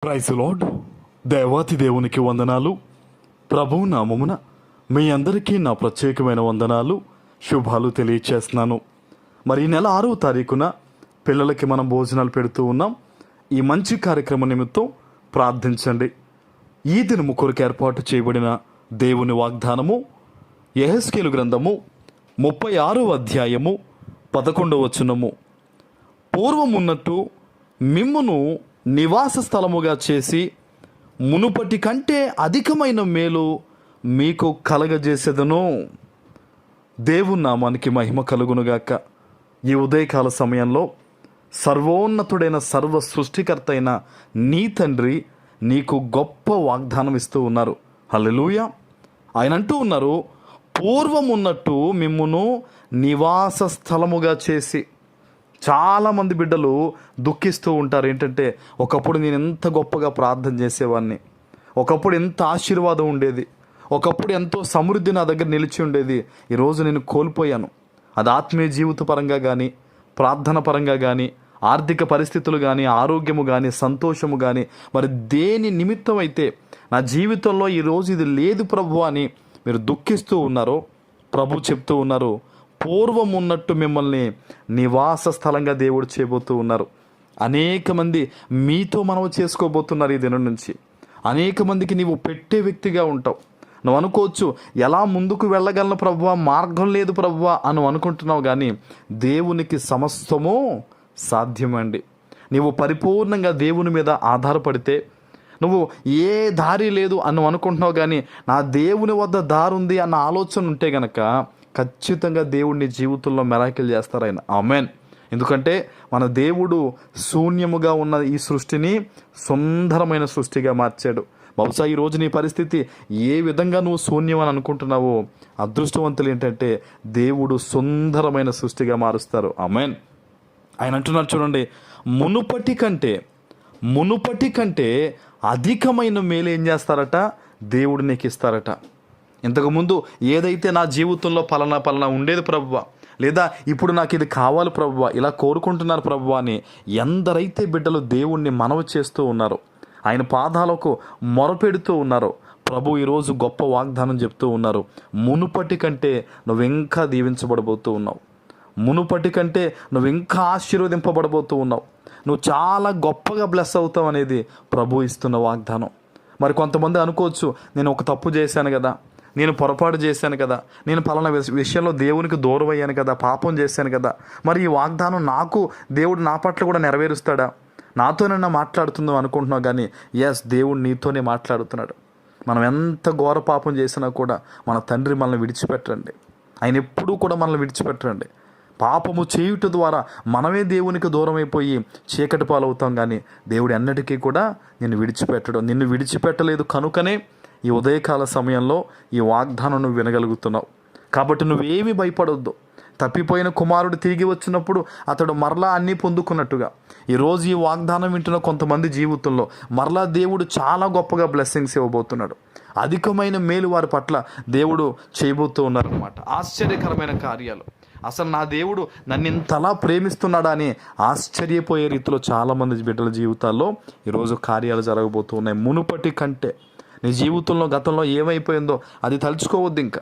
Praise lord. దేవాతి దేవునికి వందనాలు. ప్రభువు నామమున మీ అందరికీ నా ప్రత్యేకమైన వందనాలు, శుభాలు తెలియచేస్తున్నాను. మరి ఈ నెల 6వ తారీఖున పిల్లలకి మనం భోజనాలు పెడుతూ ఉన్నాం. ఈ మంచి కార్యక్రమం నిమిత్తం ప్రార్థించండి. ఈ దినము కొరకు ఏర్పాటు చేయబడిన దేవుని వాగ్దానము యెహెజ్కేలు గ్రంథము 36వ అధ్యాయము 11వ వచనము. పూర్వమున్నట్టు మిమ్మును నివాస స్థలముగా చేసి మునుపటి కంటే అధికమైన మేలు మీకు కలగజేసేదను. దేవుని నామానికి మహిమ కలుగునుగాక. ఈ ఉదయకాల సమయంలో సర్వోన్నతుడైన సర్వ సృష్టికర్త అయిన నీ తండ్రి నీకు గొప్ప వాగ్దానం ఇస్తూ ఉన్నారు. హల్లెలూయా. ఆయన అంటూ ఉన్నారు, పూర్వమున్నట్టు మిమ్మును నివాస స్థలముగా చేసి. చాలామంది బిడ్డలు దుఃఖిస్తూ ఉంటారు. ఏంటంటే, ఒకప్పుడు నేను ఎంత గొప్పగా ప్రార్థన చేసేవాడిని, ఒకప్పుడు ఎంత ఆశీర్వాదం ఉండేది, ఒకప్పుడు ఎంతో సమృద్ధి నా దగ్గర నిలిచి ఉండేది, ఈరోజు నేను కోల్పోయాను. అది ఆత్మీయ జీవిత పరంగా కానీ, ప్రార్థన పరంగా కానీ, ఆర్థిక పరిస్థితులు కానీ, ఆరోగ్యము కానీ, సంతోషము కానీ, మరి దేని నిమిత్తం అయితే నా జీవితంలో ఈరోజు ఇది లేదు ప్రభు అని మీరు దుఃఖిస్తూ ఉన్నారో, ప్రభు చెప్తూ ఉన్నారు, పూర్వం ఉన్నట్టు మిమ్మల్ని నివాస స్థలంగా దేవుడు చేయబోతూ ఉన్నారు. అనేక మంది మీతో మనవి చేసుకోబోతున్నారు. ఈ దినం నుంచి అనేక మందికి నీవు పెట్టే వ్యక్తిగా ఉంటావు. నువ్వు అనుకోవచ్చు, ఎలా ముందుకు వెళ్ళగలను ప్రభువా, మార్గం లేదు ప్రభువా అని అనుకుంటున్నావు. కానీ దేవునికి సమస్తము సాధ్యమండి. నీవు పరిపూర్ణంగా దేవుని మీద ఆధారపడితే, నువ్వు ఏ దారి లేదు అని అనుకుంటున్నావు, కానీ నా దేవుని వద్ద దారి ఉంది అన్న ఆలోచన ఉంటే గనక ఖచ్చితంగా దేవుడిని జీవితంలో మెరాకిల్ చేస్తారు ఆయన. ఆమెన్. ఎందుకంటే మన దేవుడు శూన్యముగా ఉన్న ఈ సృష్టిని సుందరమైన సృష్టిగా మార్చాడు. బహుశా ఈరోజు నీ పరిస్థితి ఏ విధంగా నువ్వు శూన్యం అని అనుకుంటున్నావో, అదృష్టవంతులు ఏంటంటే దేవుడు సుందరమైన సృష్టిగా మారుస్తారు. ఆమెన్. ఆయన అంటున్నారు చూడండి, మునుపటి కంటే అధికమైన మేలు ఏం చేస్తారట, దేవుడు నీకు ఇస్తారట. ఇంతకుముందు ఏదైతే నా జీవితంలో పలానా ఉండేది ప్రభువా, లేదా ఇప్పుడు నాకు ఇది కావాలి ప్రభువా, ఇలా కోరుకుంటున్నారు ప్రభువా అని ఎందరైతే బిడ్డలు దేవుణ్ణి మనవి చేస్తూ ఉన్నారో, ఆయన పాదాలకు మొరపెడుతూ ఉన్నారో, ప్రభు ఈరోజు గొప్ప వాగ్దానం చెప్తూ ఉన్నారు. మునుపటి కంటే నువ్వు ఇంకా దీవించబడబోతూ ఉన్నావు. మునుపటి కంటే నువ్వు ఇంకా ఆశీర్వదింపబడబోతూ ఉన్నావు. నువ్వు చాలా గొప్పగా బ్లెస్ అవుతావు అనేది ప్రభు ఇస్తున్న వాగ్దానం. మరి కొంతమంది అనుకోవచ్చు, నేను ఒక తప్పు చేశాను కదా, నేను పొరపాటు చేశాను కదా, నేను పలానా విషయంలో దేవునికి దూరం అయ్యాను కదా, పాపం చేశాను కదా, మరి ఈ వాగ్దానం నాకు దేవుడు నా పట్ల కూడా నెరవేరుస్తాడా, నాతోనైనా మాట్లాడుతుందో అనుకుంటున్నావు. కానీ ఎస్, దేవుడు నీతోనే మాట్లాడుతున్నాడు. మనం ఎంత ఘోర పాపం చేసినా కూడా మన తండ్రి మనల్ని విడిచిపెట్టండి. ఆయన ఎప్పుడూ కూడా మనల్ని విడిచిపెట్టండి. పాపము చేయుట ద్వారా మనమే దేవునికి దూరం అయిపోయి చీకటి పాలవుతాం. కానీ దేవుడు ఎన్నటికీ కూడా నిన్ను విడిచిపెట్టడం. నిన్ను విడిచిపెట్టలేదు కనుకనే ఈ ఉదయకాల సమయంలో ఈ వాగ్దానం నువ్వు వినగలుగుతున్నావు. కాబట్టి నువ్వేమీ భయపడొద్దు. తప్పిపోయిన కుమారుడు తిరిగి వచ్చినప్పుడు అతడు మరలా అన్నీ పొందుకున్నట్టుగా ఈరోజు ఈ వాగ్దానం వింటున్న కొంతమంది జీవితంలో మరలా దేవుడు చాలా గొప్పగా బ్లెస్సింగ్స్ ఇవ్వబోతున్నాడు. అధికమైన మేలు వారి పట్ల దేవుడు చేయబోతూ ఉన్నారన్నమాట. ఆశ్చర్యకరమైన కార్యాలు. అసలు నా దేవుడు నన్ను ఇంతలా ప్రేమిస్తున్నాడా అని ఆశ్చర్యపోయే రీతిలో చాలామంది బిడ్డల జీవితాల్లో ఈరోజు కార్యాలు జరగబోతూ ఉన్నాయి. మునుపటి కంటే నీ జీవితంలో గతంలో ఏమైపోయిందో అది తలుచుకోవద్దు. ఇంకా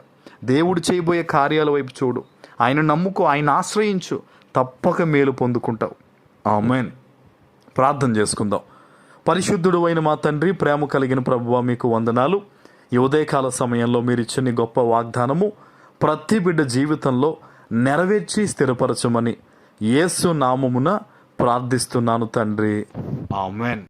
దేవుడు చేయబోయే కార్యాల వైపు చూడు. ఆయన నమ్ముకో, ఆయన ఆశ్రయించు, తప్పక మేలు పొందుకుంటావు. ఆమేన్. ప్రార్థన చేసుకుందాం. పరిశుద్ధుడు అయిన మా తండ్రి, ప్రేమ కలిగిన ప్రభువా, మీకు వందనాలు. ఈ ఉదయకాల సమయంలో మీరు ఇచ్చిన గొప్ప వాగ్దానము ప్రతి బిడ్డ జీవితంలో నెరవేర్చి స్థిరపరచమని యేసు నామమున ప్రార్థిస్తున్నాను తండ్రి. ఆమేన్.